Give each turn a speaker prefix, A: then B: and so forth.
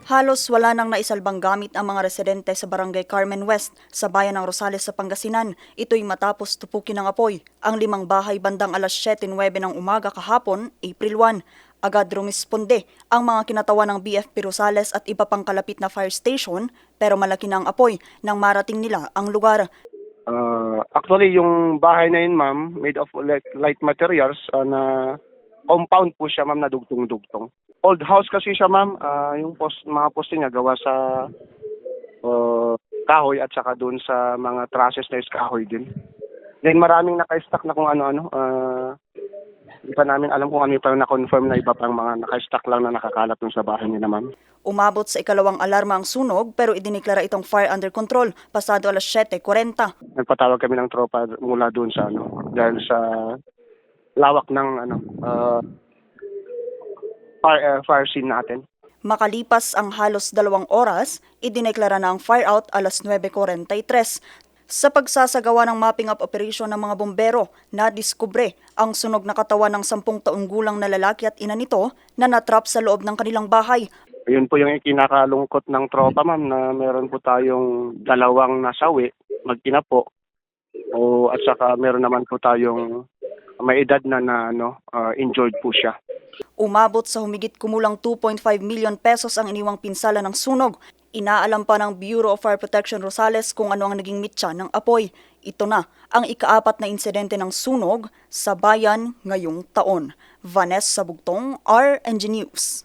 A: Halos wala nang naisalbang gamit ang mga residente sa Barangay Carmen West sa bayan ng Rosales sa Pangasinan. Ito'y matapos tupukin ng apoy ang 5 bahay bandang alas 7:09 ng umaga kahapon, April 1. Agad rumisponde ang mga kinatawan ng BFP Rosales at iba pang kalapit na fire station pero malaki na ang apoy nang marating nila ang lugar.
B: Actually, yung bahay na yun, ma'am, made of light materials na compound po siya, ma'am, na dugtong-dugtong. Old house kasi siya, ma'am. Yung mga poste niya gawa sa kahoy at saka doon sa mga trusses na is kahoy din. Then maraming naka-stack na kung ano-ano. Hindi pa namin alam kung ano yung parang na-confirm na iba pang mga naka-stack lang na nakakalat dun sa bahay nila, ma'am.
A: Umabot sa ikalawang alarma ang sunog pero idineklara itong fire under control pasado alas 7:40.
B: Nagpatawag kami ng tropa mula doon sa dahil sa lawak ng fire scene natin.
A: Makalipas ang halos 2 oras, idineklara na ang fire out alas 9:43. Sa pagsasagawa ng mapping up operation ng mga bombero, nadiskubre ang sunog na katawan ng 10 taong gulang na lalaki at ina nito na natrap sa loob ng kanilang bahay.
B: Yun po yung ikinakalungkot ng tropa, ma'am, na meron po tayong 2 nasawi, mag-ina po. At saka meron naman po tayong may edad na injured po siya.
A: Umabot sa humigit kumulang 2.5 million pesos ang iniwang pinsala ng sunog. Inaalam pa ng Bureau of Fire Protection Rosales kung ano ang naging mitya ng apoy. Ito na ang ika-4 na insidente ng sunog sa bayan ngayong taon. Vanessa Bugtong, RNG News.